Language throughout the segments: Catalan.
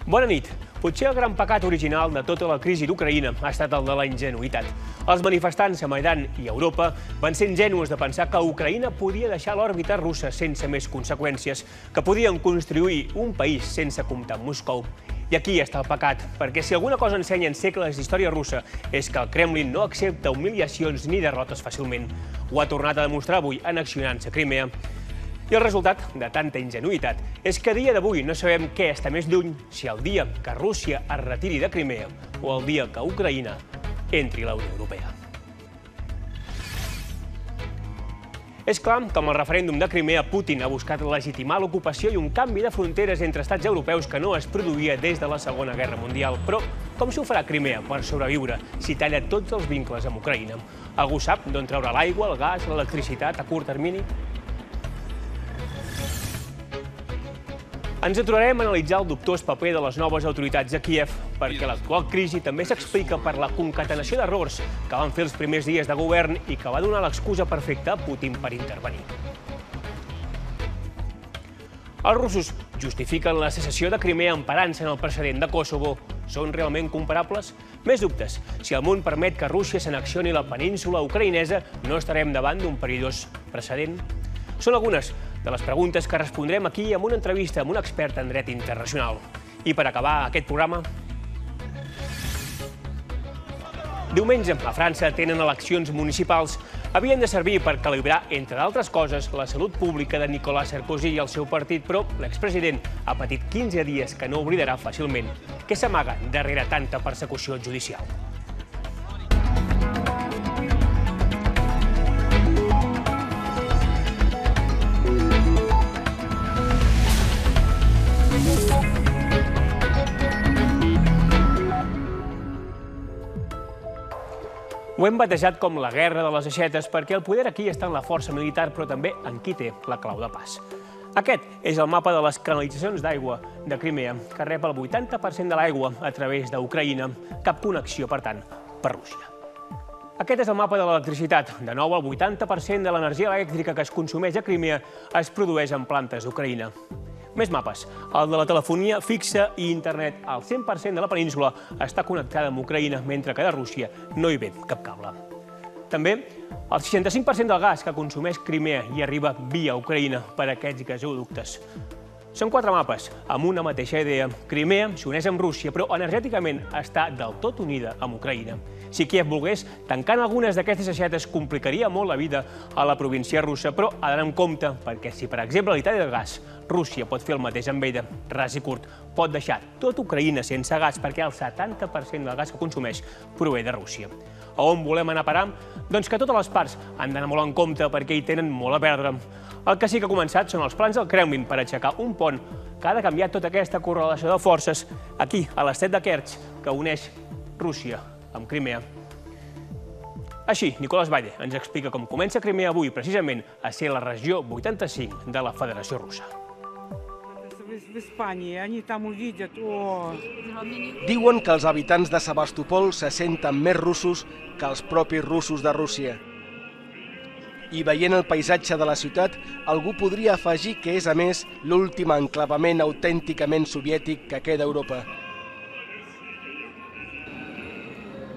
Bona nit. Potser el gran pecat original de tota la crisi d'Ucraïna ha estat el de la ingenuïtat. Els manifestants a Maidan i a Europa van ser ingenus de pensar que Ucraïna podia deixar l'òrbita russa sense més conseqüències, que podien construir un país sense comptar amb Moscou. I aquí està el pecat, perquè si alguna cosa ensenyen segles d'història russa és que el Kremlin no accepta humiliacions ni derrotes fàcilment. Ho ha tornat a demostrar avui annexionant-se Crimea. I el resultat de tanta ingenuïtat és que a dia d'avui no sabem què està més lluny, si el dia que Rússia es retiri de Crimea o el dia que Ucraïna entri a la Unió Europea. És clar que amb el referèndum de Crimea Putin ha buscat legitimar l'ocupació i un canvi de fronteres entre estats europeus que no es produïa des de la Segona Guerra Mundial. Però com s'ho farà Crimea per sobreviure si talla tots els vincles amb Ucraïna? Algú sap d'on traurà l'aigua, el gas, l'electricitat a curt termini? Ens aturarem a analitzar el dubtós paper de les noves autoritats a Kíev, perquè l'actual crisi també s'explica per la concatenació d'errors que van fer els primers dies de govern i que va donar l'excusa perfecta a Putin per intervenir. Els russos justifiquen la secessió de Crimea emparant-se en el precedent de Kosovo. Són realment comparables? Més dubtes. Si el món permet que Rússia s'annexioni la península ucraïnesa, no estarem davant d'un perillós precedent? Són algunes de les preguntes que respondrem aquí amb una entrevista amb un expert en dret internacional. I per acabar aquest programa... Diumenge, a França tenen eleccions municipals. Havien de servir per calibrar, entre d'altres coses, la salut pública de Nicolas Sarkozy i el seu partit, però l'expresident ha patit 15 dies que no oblidarà fàcilment. Què s'amaga darrere tanta persecució judicial? Ho hem batejat com la guerra de les aixetes perquè el poder aquí està en la força militar, però també en qui té la clau de pas. Aquest és el mapa de les canalitzacions d'aigua de Crimea, que rep el 80% de l'aigua a través d'Ucraïna, cap connexió, per tant, per Rússia. Aquest és el mapa de l'electricitat. De nou, el 80% de l'energia elèctrica que es consumeix a Crimea es produeix en plantes d'Ucraïna. Més mapes. El de la telefonia fixa i internet. El 100% de la península està connectada amb Ucraïna, mentre que de Rússia no hi ve cap cable. També el 65% del gas que consumeix Crimea hi arriba via Ucraïna per aquests gasoductes. Són 4 mapes, amb una mateixa idea. Crimea s'uneix amb Rússia, però energèticament està del tot unida amb Ucraïna. Si Kíev volgués, tancant algunes d'aquestes aixetes complicaria molt la vida a la província russa, però ha d'anar amb compte, perquè si, per exemple, a l'Itàlia del gas, Rússia pot fer el mateix amb ella, ras i curt, pot deixar tot Ucraïna sense gas perquè el 70% del gas que consumeix prové de Rússia. A on volem anar a parar? Doncs que totes les parts han d'anar molt en compte perquè hi tenen molt a perdre. El que sí que ha començat són els plans del Kremlin per aixecar un pont que ha de canviar tota aquesta correlació de forces aquí, a l'estret de Kerch, que uneix Rússia amb Crimea. Així, Nicolás Valle ens explica com comença Crimea avui, precisament, a ser la regió 85 de la Federació Russa. Diuen que els habitants de Sebastopol se senten més russos que els propis russos de Rússia. I veient el paisatge de la ciutat, algú podria afegir que és, a més, l'últim enclavament autènticament soviètic que queda a Europa.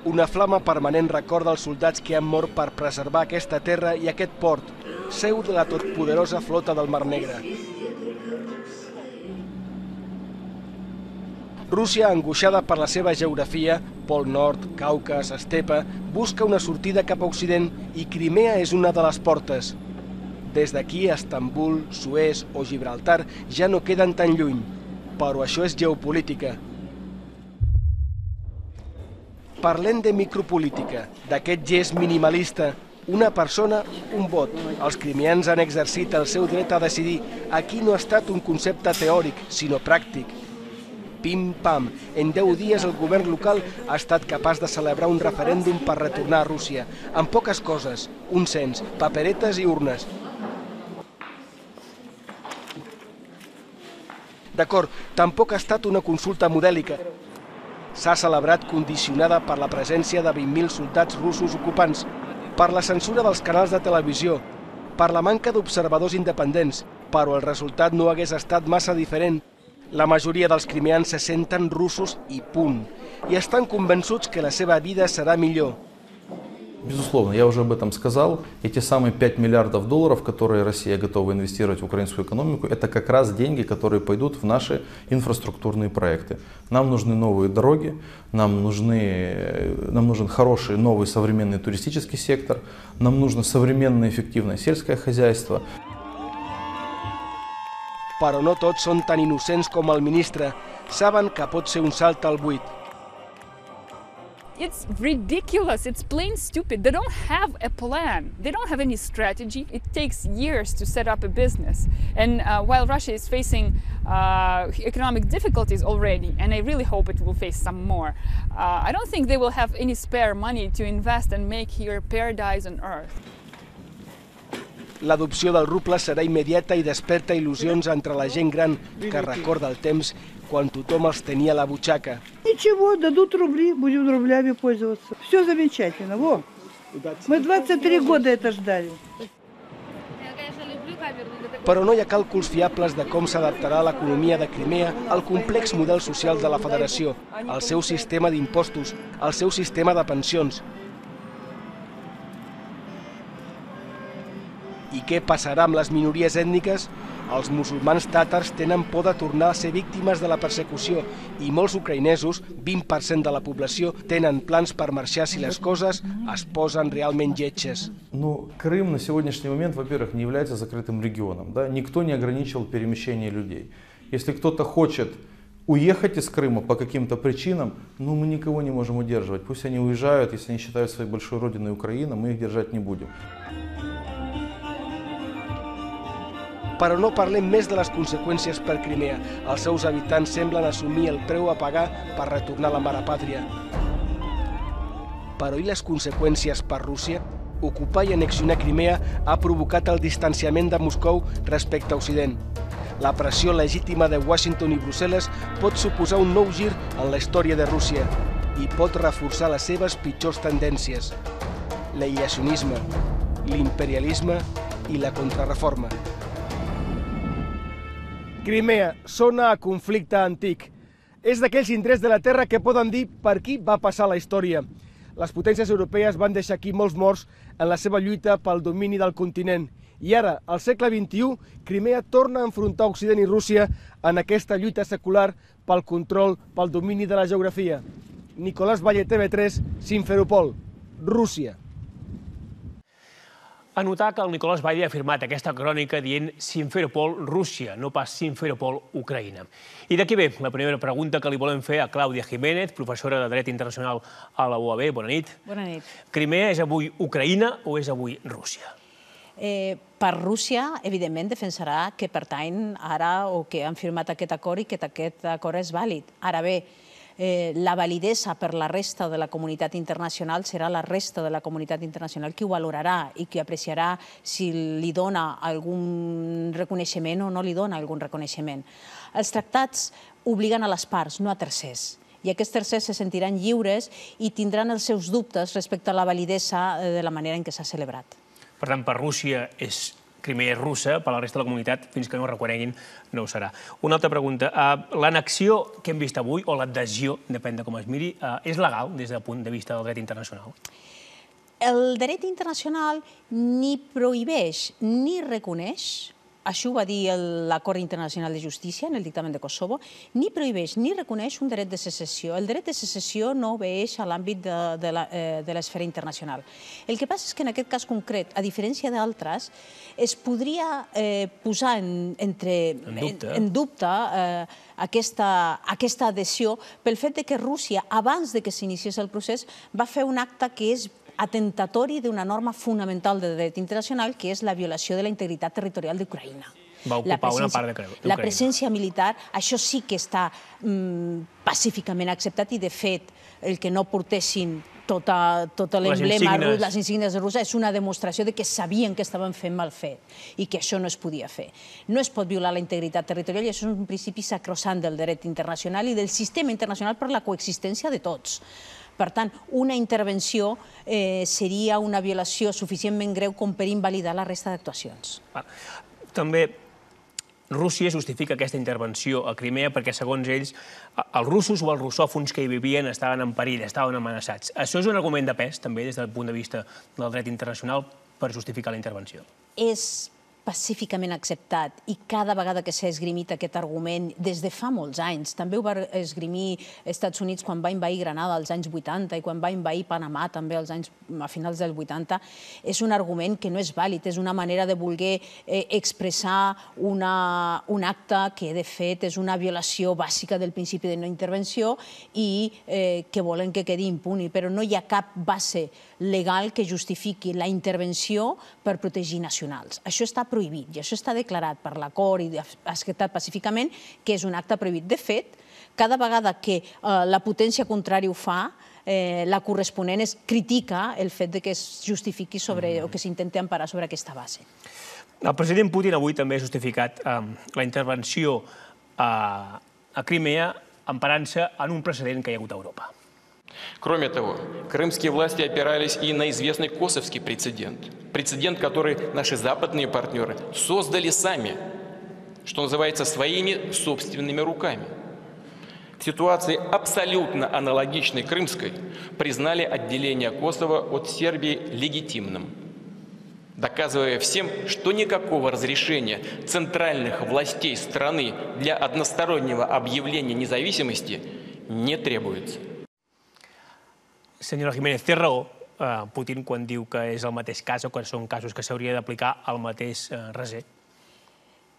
Una flama permanent recorda els soldats que han mort per preservar aquesta terra i aquest port, seu de la totpoderosa flota del Mar Negre. Rússia, angoixada per la seva geografia, Pol Nord, Caucas, Estepa, busca una sortida cap a Occident i Crimea és una de les portes. Des d'aquí, Estambul, Suez o Gibraltar ja no queden tan lluny, però això és geopolítica. Parlem de micropolítica, d'aquest gest minimalista. Una persona, un vot. Els crimeans han exercit el seu dret a decidir. Aquí no ha estat un concepte teòric, sinó pràctic. Pim-pam. En 10 dies el govern local ha estat capaç de celebrar un referèndum per retornar a Rússia. Amb poques coses, un cens, paperetes i urnes. D'acord, tampoc ha estat una consulta modèlica. S'ha celebrat condicionada per la presència de 20.000 soldats russos ocupants, per la censura dels canals de televisió, per la manca d'observadors independents, però el resultat no hagués estat massa diferent. La majoria dels crimeans se senten russos i punt, i estan convençuts que la seva vida serà millor. Безусловно, я уже об этом сказал. Эти самые 5 миллиардов долларов, которые Россия готова инвестировать в украинскую экономику, это как раз деньги, которые пойдут в наши инфраструктурные проекты. Нам нужны новые дороги, нам нужен хороший, новый, современный туристический сектор, нам нужно современное, эффективное сельское хозяйство. Però no tots són tan innocents com el ministre. Saben que pot ser un salt al buit. It's ridiculous. It's plain stupid. They don't have a plan. They don't have any strategy. It takes years to set up a business. And while Russia is facing economic difficulties already, and I really hope it will face some more, I don't think they will have any spare money to invest and make here paradise on earth. L'adopció del ruble serà immediata i desperta il·lusions entre la gent gran que recorda el temps quan tothom els tenia a la butxaca. Ничего, дадут рубли, будем рублями пользоваться. Все замечательно, во. Мы 23 года это ждали. Però no hi ha càlculs fiables de com s'adaptarà l'economia de Crimea al complex model social de la federació, al seu sistema d'impostos, al seu sistema de pensions. I què passarà amb les minories ètniques? Els musulmans tàtars tenen por de tornar a ser víctimes de la persecució i molts ucraïnesos, 20% de la població, tenen plans per marxar si les coses es posen realment lletges. Ну, Крым на сегодняшний момент, во-первых, не является закрытым регионом. Да? Никто не ограничивал перемещение людей. Если кто-то хочет уехать из Крыма по каким-то причинам, ну, мы никого не можем удерживать. Пусть они уезжают, если они считают своей большой родиной Украина, мы их держать не будем. Però no parlem més de les conseqüències per Crimea. Els seus habitants semblen assumir el preu a pagar per retornar a la mare pàtria. Però i les conseqüències per Rússia? Ocupar i annexionar Crimea ha provocat el distanciament de Moscou respecte a Occident. La pressió legítima de Washington i Brussel·les pot suposar un nou gir en la història de Rússia i pot reforçar les seves pitjors tendències: l'aïllacionisme, l'imperialisme i la contrarreforma. Crimea, zona a conflicte antic. És d'aquells indrets de la Terra que poden dir per qui va passar la història. Les potències europees van deixar aquí molts morts en la seva lluita pel domini del continent. I ara, al segle XXI, Crimea torna a enfrontar Occident i Rússia en aquesta lluita secular pel control, pel domini de la geografia. Nicolás Valle, TV3, Simferopol, Rússia. A notar que el Nicolás Valle ha firmat aquesta crònica dient Simferopol, Rússia, no pas Simferopol, Ucraïna. I d'aquí ve la primera pregunta que li volem fer a Clàudia Jiménez, professora de Dret Internacional a la UAB. Bona nit. Bona nit. Crimea és avui Ucraïna o és avui Rússia? Per Rússia, evidentment, defensarà que pertany ara o que han firmat aquest acord i que aquest acord és vàlid. Ara bé, la validesa per la resta de la comunitat internacional serà la resta de la comunitat internacional qui ho valorarà i qui apreciarà si li dona algun reconeixement o no li dona algun reconeixement. Els tractats obliguen a les parts, no a tercers. I aquests tercers se sentiran lliures i tindran els seus dubtes respecte a la validesa de la manera en què s'ha celebrat. Per tant, per Rússia Crimea és russa, per la resta de la comunitat, fins que no ho reconeguin, no ho serà. Una altra pregunta. L'annexió que hem vist avui, o l'adhesió, depèn de com es miri, és legal des del punt de vista del dret internacional? El dret internacional ni prohibeix ni reconeix, això ho va dir l'Acord Internacional de Justícia en el dictamen de Kosovo, ni prohibeix ni reconeix un dret de secessió. El dret de secessió no obeeix a l'àmbit de l'esfera internacional. El que passa és que en aquest cas concret, a diferència d'altres, es podria posar en dubte aquesta adhesió pel fet que Rússia, abans que s'iniciés el procés, va fer un acte que és atentatori d'una norma fonamental de dret internacional, que és la violació de la integritat territorial d'Ucraïna. Va ocupar una part d'Ucraïna. La presència militar, això sí que està pacíficament acceptat i, de fet, el que no portessin tot l'emblema, les insígnies de Rússia, és una demostració que sabien que estaven fent mal fet i que això no es podia fer. No es pot violar la integritat territorial i això és un principi sacrosant del dret internacional i del sistema internacional per la coexistència de tots. Per tant, una intervenció seria una violació suficientment greu com per invalidar la resta d'actuacions. També Rússia justifica aquesta intervenció a Crimea perquè, segons ells, els russos o els russòfons que hi vivien estaven en perill, estaven amenaçats. Això és un argument de pes, també, des del punt de vista del dret internacional, per justificar la intervenció. És pacíficament acceptat i cada vegada que s'ha esgrimit aquest argument des de fa molts anys, també ho va esgrimir als Estats Units quan va envair Granada als anys 80 i quan va envair Panamà també a finals dels 80, és un argument que no és vàlid, és una manera de voler expressar un acte que de fet és una violació bàsica del principi de no intervenció i que volen que quedi impuni, però no hi ha cap base legal que justifiqui la intervenció per protegir nacionals. Això està prohibit i això està declarat per l'acord i acceptat pacíficament que és un acte prohibit. De fet, cada vegada que la potència contrària ho fa, la corresponent critica el fet que es justifiqui o que s'intenti emparar sobre aquesta base. El president Putin avui també ha justificat la intervenció a Crimea emparant-se en un precedent que hi ha hagut a Europa. Кроме того, крымские власти опирались и на известный косовский прецедент. Прецедент, который наши западные партнеры создали сами, что называется, своими собственными руками. В ситуации абсолютно аналогичной крымской признали отделение Косово от Сербии легитимным, доказывая всем, что никакого разрешения центральных властей страны для одностороннего объявления независимости не требуется. Senyora Jiménez, té raó Putin quan diu que és el mateix cas o que són casos que s'hauria d'aplicar al mateix raser?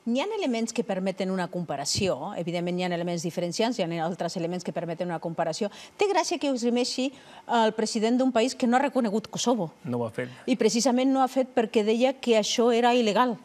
N'hi ha elements que permeten una comparació, evidentment hi ha elements diferenciants, hi ha altres elements que permeten una comparació. Té gràcia que ho esgrimeixi el president d'un país que no ha reconegut Kosovo. No ho ha fet. I precisament no ho ha fet perquè deia que això era il·legal.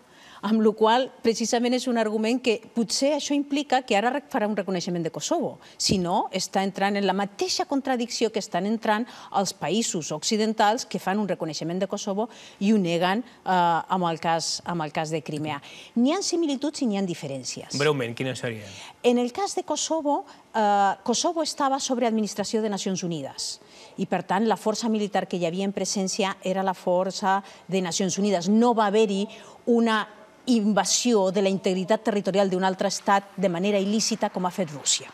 Amb la qual cosa, precisament és un argument que potser això implica que ara farà un reconeixement de Kosovo. Si no, està entrant en la mateixa contradicció que estan entrant els països occidentals que fan un reconeixement de Kosovo i ho neguen amb el cas de Crimea. N'hi ha similituds i n'hi ha diferències. Breument, quines serien? En el cas de Kosovo, Kosovo estava sobre administració de Nacions Unides i, per tant, la força militar que hi havia en presència era la força de Nacions Unides. No va haver-hi una invasió de la integritat territorial d'un altre estat de manera il·lícita com ha fet Rússia.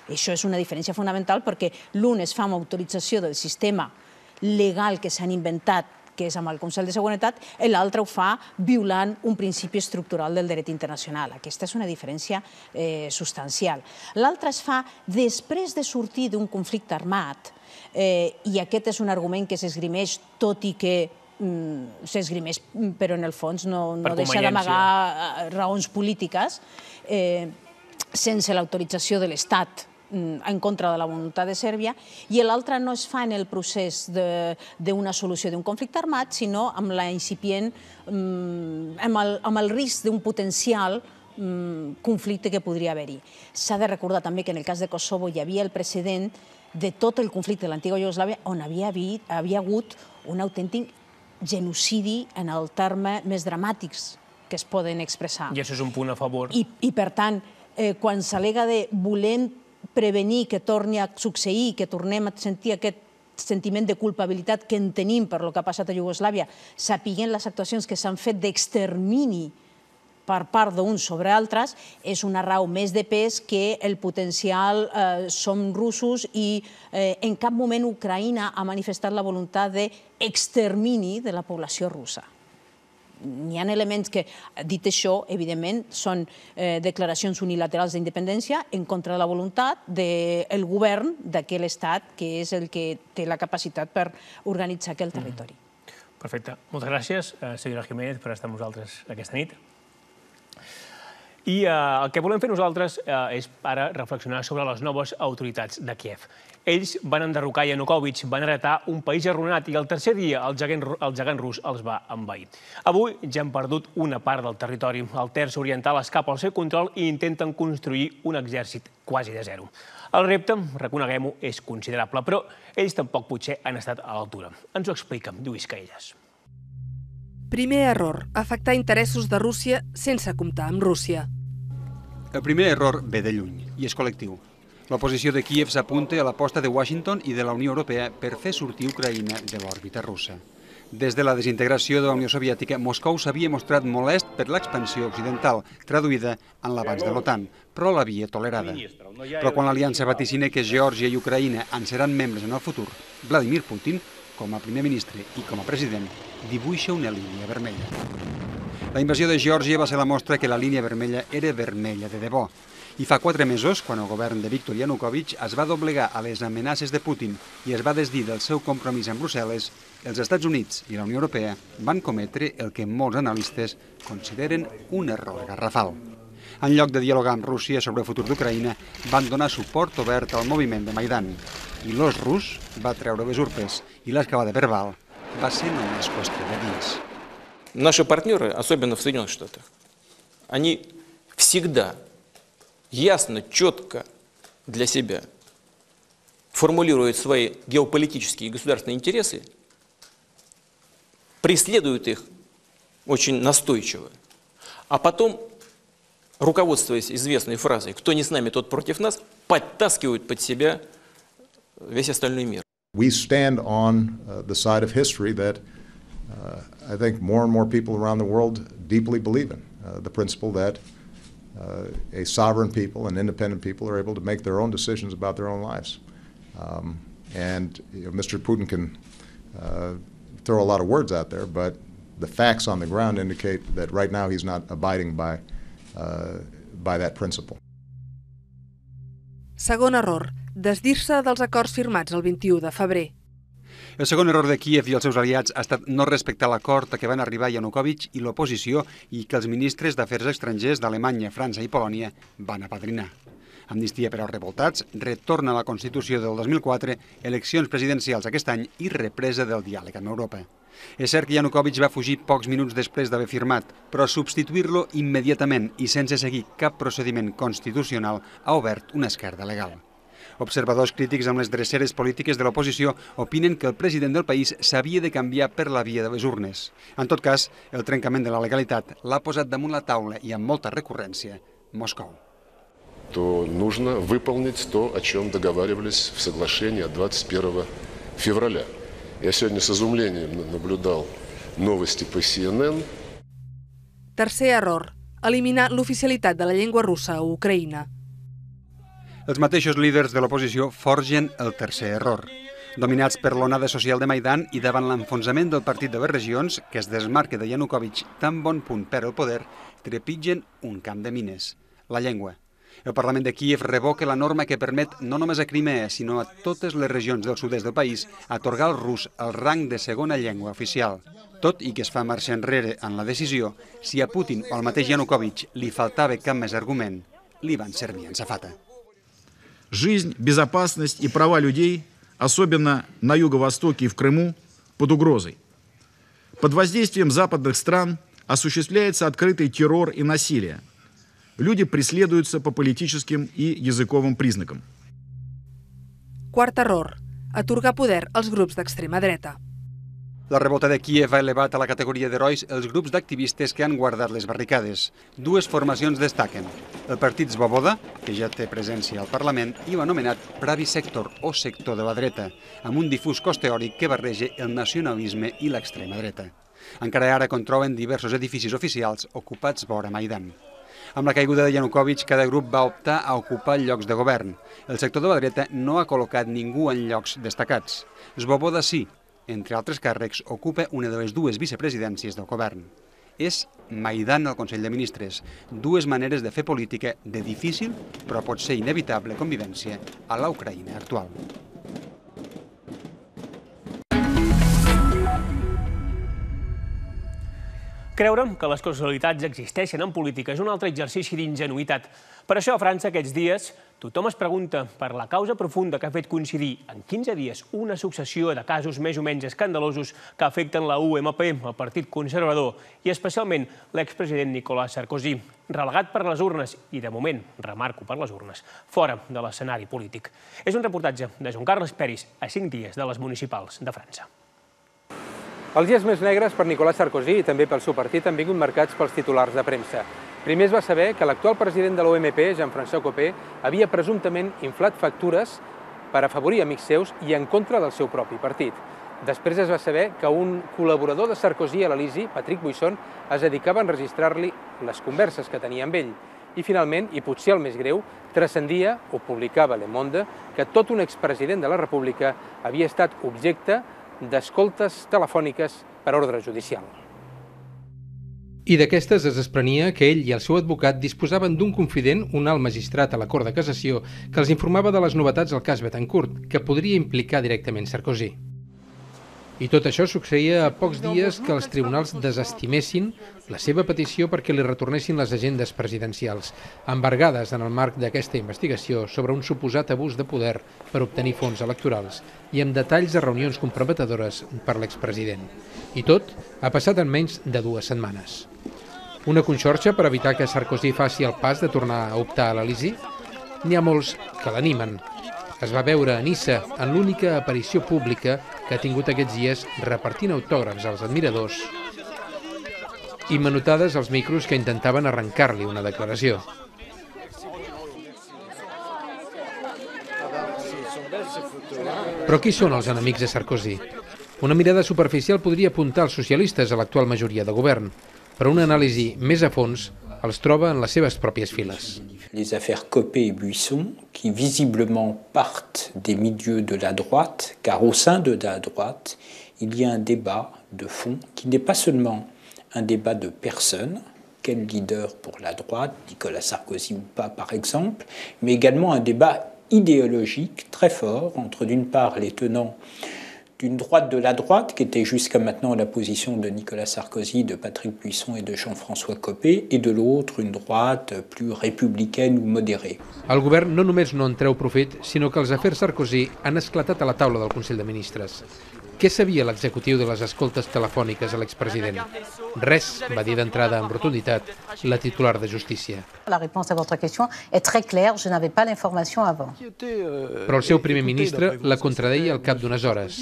Això és una diferència fonamental perquè l'un es fa amb autorització del sistema legal que s'han inventat, que és amb el Consell de Seguretat, i l'altre ho fa violant un principi estructural del dret internacional. Aquesta és una diferència substancial. L'altre es fa després de sortir d'un conflicte armat, i aquest és un argument que s'esgrimeix, tot i que s'esgrimeix, però en el fons no deixa d'amagar raons polítiques, sense l'autorització de l'Estat en contra de la voluntat de Sèrbia, i l'altre no es fa en el procés d'una solució d'un conflicte armat, sinó amb la incipient, amb el risc d'un potencial conflicte que podria haver-hi. S'ha de recordar també que en el cas de Kosovo hi havia el precedent de tot el conflicte de l'antiga Iugoslàvia on havia hagut un autèntic genocidi en el terme més dramàtics que es poden expressar. I això és un punt a favor. I per tant, quan s'al·lega de volem prevenir que torni a succeir, que tornem a sentir aquest sentiment de culpabilitat que en tenim per el que ha passat a Iugoslàvia, sapiguent les actuacions que s'han fet d'extermini per part d'uns sobre altres, és una raó més de pes que el potencial som russos i en cap moment Ucraïna ha manifestat la voluntat d'extermini de la població russa. N'hi ha elements que, dit això, evidentment, són declaracions unilaterals d'independència en contra de la voluntat del govern d'aquell estat, que és el que té la capacitat per organitzar aquell territori. Perfecte. Moltes gràcies, senyora Jiménez, per estar amb nosaltres aquesta nit. I el que volem fer nosaltres és ara reflexionar sobre les noves autoritats de Kíev. Ells van enderrocar Yanukovych, van heretar un país arruïnat i el tercer dia el gegant rus els va envair. Avui ja han perdut una part del territori. El terç oriental escapa al seu control i intenten construir un exèrcit quasi de zero. El repte, reconeguem-ho, és considerable, però ells tampoc potser han estat a l'altura. Ens ho explica Lluís Caelles. Primer error, afectar interessos de Rússia sense comptar amb Rússia. El primer error ve de lluny i és col·lectiu. L'oposició de Kíev s'apunta a l'aposta de Washington i de la Unió Europea per fer sortir Ucraïna de l'òrbita russa. Des de la desintegració de la Unió Soviètica, Moscou s'havia mostrat molest per l'expansió occidental, traduïda en l'avanç de l'OTAN, però l'havia tolerada. Però quan l'aliança vaticina que Geòrgia i Ucraïna en seran membres en el futur, Vladimir Putin, com a primer ministre i com a president, dibuixa una línia vermella. La invasió de Geòrgia va ser la mostra que la línia vermella era vermella de debò. I fa 4 mesos, quan el govern de Viktor Yanukovych es va doblegar a les amenaces de Putin i es va desdir del seu compromís amb Brussel·les, els Estats Units i la Unió Europea van cometre el que molts analistes consideren un error garrafal. En lloc de dialogar amb Rússia sobre el futur d'Ucraïna, van donar suport obert al moviment de Maidan. I l'os rus va treure les urpes i l'escalada verbal va ser només qüestió de dies. Наши партнеры, особенно в Соединенных Штатах, они всегда ясно, четко для себя формулируют свои геополитические и государственные интересы, преследуют их очень настойчиво, а потом, руководствуясь известной фразой «кто не с нами, тот против нас», подтаскивают под себя весь остальной мир. We stand on the side of history that I think more and more people around the world deeply believe in, the principle that a sovereign people and independent people are able to make their own decisions about their own lives. And Mr. Putin can throw a lot of words out there, but the facts on the ground indicate that right now he's not abiding by that principle. Segon error, desdir-se dels acords firmats el 21 de febrer. El segon error de Kíev i els seus aliats ha estat no respectar l'acord a què van arribar Yanukovych i l'oposició i que els ministres d'Afers Estrangers d'Alemanya, França i Polònia van apadrinar. Amnistia per als revoltats, retorn a la Constitució del 2004, eleccions presidencials aquest any i represa del diàleg amb Europa. És cert que Yanukovych va fugir pocs minuts després d'haver firmat, però substituir-lo immediatament i sense seguir cap procediment constitucional ha obert una esquerda legal. Observadors crítics amb les dreceres polítiques de l'oposició opinen que el president del país s'havia de canviar per la via de les urnes. En tot cas, el trencament de la legalitat l'ha posat damunt la taula i amb molta recurrència Moscou. То нужно выполнить то, о чем договаривались в соглашении от 21 февраля. Я сегодня с изумлением наблюдал новости по CNN. Tercer error, eliminar l'oficialitat de la llengua russa a Ucraïna. Els mateixos líders de l'oposició forgen el tercer error. Dominats per l'onada social de Maidan i davant l'enfonsament del partit de les regions, que es desmarca de Yanukovych tan bon punt per el poder, trepitgen un camp de mines, la llengua. El Parlament de Kíev revoca la norma que permet no només a Crimea, sinó a totes les regions del sud-est del país atorgar al rus el rang de segona llengua oficial. Tot i que es fa marxa enrere en la decisió, si a Putin o al mateix Yanukovych li faltava cap més argument, li van servir en safata. Жизнь, безопасность и права людей, особенно на Юго-Востоке и в Крыму, под угрозой. Под воздействием западных стран осуществляется открытый террор и насилие. Люди преследуются по политическим и языковым признакам. Quart error, atorgar poder als grups d'extrema dreta. La revolta de Kíev ha elevat a la categoria d'herois els grups d'activistes que han guardat les barricades. Dues formacions destaquen. El partit Svoboda, que ja té presència al Parlament, i l'anomenat Pravi Sector o sector de la dreta, amb un difús cos teòric que barreja el nacionalisme i l'extrema dreta. Encara ara controlen diversos edificis oficials ocupats vora Maidan. Amb la caiguda de Yanukovych, cada grup va optar a ocupar llocs de govern. El sector de la dreta no ha col·locat ningú en llocs destacats. Svoboda sí. Entre altres càrrecs, ocupa una de les dues vicepresidències del govern. És Maidan al Consell de Ministres, dues maneres de fer política de difícil, però pot ser inevitable convivència a la Ucraïna actual. Creure que les casualitats existeixen en política és un altre exercici d'ingenuïtat. Per això, a França, aquests dies, tothom es pregunta per la causa profunda que ha fet coincidir en 15 dies una successió de casos més o menys escandalosos que afecten la UMP, el Partit Conservador, i especialment l'expresident Nicolas Sarkozy, relegat per les urnes i, de moment, remarco per les urnes, fora de l'escenari polític. És un reportatge de Joan Carles Peris a 5 dies de les municipals de França. Els dies més negres per Nicolas Sarkozy i també pel seu partit han vingut marcats pels titulars de premsa. Primer es va saber que l'actual president de l'OMP, Jean-François Copé, havia presumptament inflat factures per afavorir amics seus i en contra del seu propi partit. Després es va saber que un col·laborador de Sarkozy a l'Elisi, Patrick Buisson, es dedicava a enregistrar-li les converses que tenia amb ell. I finalment, i potser el més greu, transcendia, o publicava Le Monde, que tot un expresident de la República havia estat objecte d'escoltes telefòniques per ordre judicial. I d'aquestes es desprenia que ell i el seu advocat disposaven d'un confident, un alt magistrat a la Cort de Cassació, que els informava de les novetats al cas Betancourt, que podria implicar directament Sarkozy. I tot això succeïa a pocs dies que els tribunals desestimessin la seva petició perquè li retornessin les agendes presidencials, embargades en el marc d'aquesta investigació sobre un suposat abús de poder per obtenir fons electorals i amb detalls de reunions comprometedores per l'expresident. I tot ha passat en menys de 2 setmanes. Una conxorxa per evitar que Sarkozy faci el pas de tornar a optar a l'Elisi? N'hi ha molts que l'animen. Es va veure a Niça en l'única aparició pública que ha tingut aquests dies repartint autògrafs als admiradors i menotades als micros que intentaven arrencar-li una declaració. Però qui són els enemics de Sarkozy? Una mirada superficial podria apuntar als socialistes a l'actual majoria de govern, però una anàlisi més a fons els troba en les seves pròpies files. Les affaires Copé et Buisson, qui visiblement partent des milieux de la droite, car au sein de la droite, il y a un débat de fond qui n'est pas seulement un débat de personnes, quel leader pour la droite, Nicolas Sarkozy ou pas par exemple, mais également un débat idéologique très fort entre d'une part les tenants d'une droite de la droite, qui était jusqu'à maintenant la position de Nicolas Sarkozy, de Patrick Buisson et de Jean-François Copé, et de l'autre, une droite plus républicaine ou modérée. El govern no només no en treu profit, sinó que els afers Sarkozy han esclatat a la taula del Consell de Ministres. Què sabia l'executiu de les escoltes telefòniques a l'expresident? Res, va dir d'entrada amb rotunditat la titular de Justícia. La réponse à votre question est très claire, je n'avais pas l'information avant. Però el seu primer ministre la contradeia al cap d'unes hores.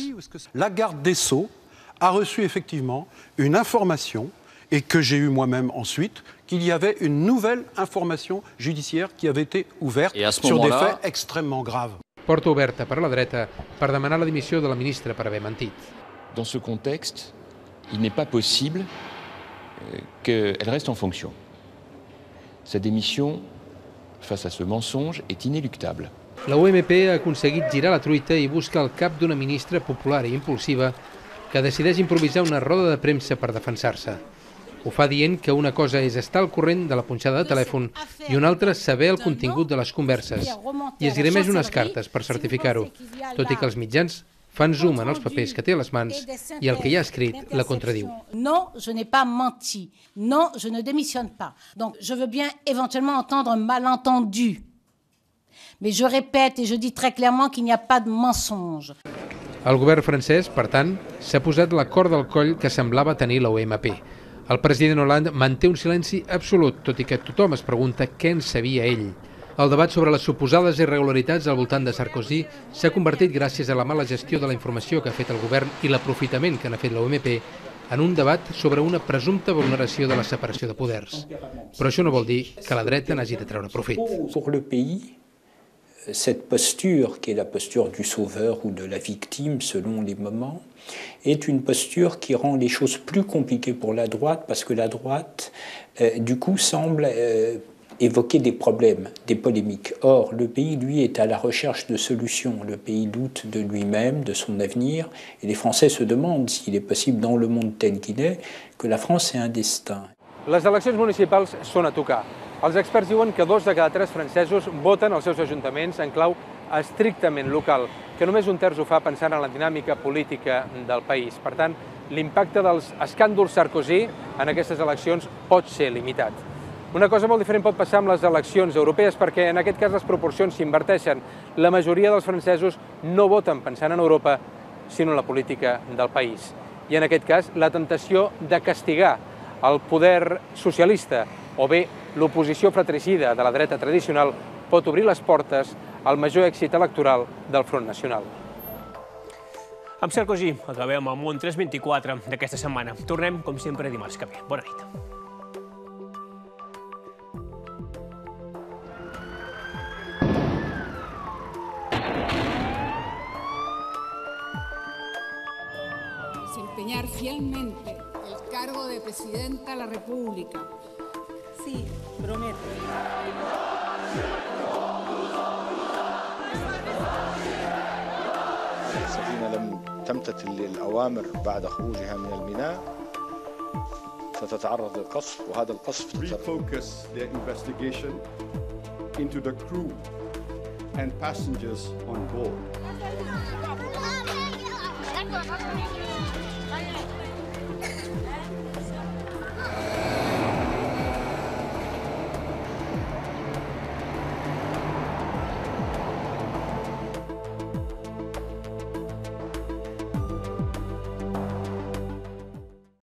La garde des Sceaux a reçu effectivement une information et que j'ai eu moi-même ensuite, qu'il y avait une nouvelle information judiciaire qui avait été ouverte sur des faits extrêmement graves. Porta oberta per la dreta per demanar la dimissió de la ministra per haver mentit. Dans ce contexte, il n'est pas possible qu'elle reste en fonction. Sa démission, face à ce mensonge, est inéluctable. La UMP ha aconseguit girar la truita i busca el cap d'una ministra popular i impulsiva que decideix improvisar una roda de premsa per defensar-se. Ho fa dient que una cosa és estar al corrent de la punxada de telèfon i una altra saber el contingut de les converses. I esgrimeix unes cartes per certificar-ho, tot i que els mitjans fan zoom en els papers que té a les mans i el que hi ha escrit la contradiu. Non, je n'ai pas menti. Non, je ne démissionne pas. Donc, je veux bien éventuellement entendre un malentendu. Mais je répète et je dis très clairement qu'il n'y a pas de mensonge. El govern francès, per tant, s'ha posat la corda al coll que semblava tenir la UMP. El president Hollande manté un silenci absolut, tot i que tothom es pregunta què en sabia ell. El debat sobre les suposades irregularitats al voltant de Sarkozy s'ha convertit, gràcies a la mala gestió de la informació que ha fet el govern i l'aprofitament que n'ha fet la UMP, en un debat sobre una presumpta vulneració de la separació de poders. Però això no vol dir que la dreta n'hagi de treure profit. Pour le pays, cette posture, qui est la posture du sauveur ou de la victime selon les moments, est une posture qui rend les choses plus compliquées pour la droite, parce que la droite, du coup, semble évoquer des problèmes, des polémiques. Or, le pays, lui, est à la recherche de solutions. Le pays doute de lui-même, de son avenir, et les Français se demandent s'il est possible, dans le monde tel qu'il est, que la France ait un destin. Les eleccions municipals són a tocar. Els experts diuen que 2 de cada 3 francesos voten als seus ajuntaments en clau estrictament local, que només un terç ho fa pensant en la dinàmica política del país. Per tant, l'impacte dels escàndols Sarkozy en aquestes eleccions pot ser limitat. Una cosa molt diferent pot passar amb les eleccions europees perquè en aquest cas les proporcions s'inverteixen. La majoria dels francesos no voten pensant en Europa, sinó en la política del país. I en aquest cas, la tentació de castigar el poder socialista o bé l'oposició fratricida de la dreta tradicional pot obrir les portes al major èxit electoral del Front Nacional. Amb Sarkozy acabem el Món 324 d'aquesta setmana. Tornem, com sempre, dimarts que ve. Bona nit. desempeñar fielmente el cargo de Presidenta de la República. Sí, prometo. السفينة لم تمتثل للأوامر بعد خروجها من الميناء ستتعرض للقصف وهذا القصف refocus their investigation into the crew and passengers on board.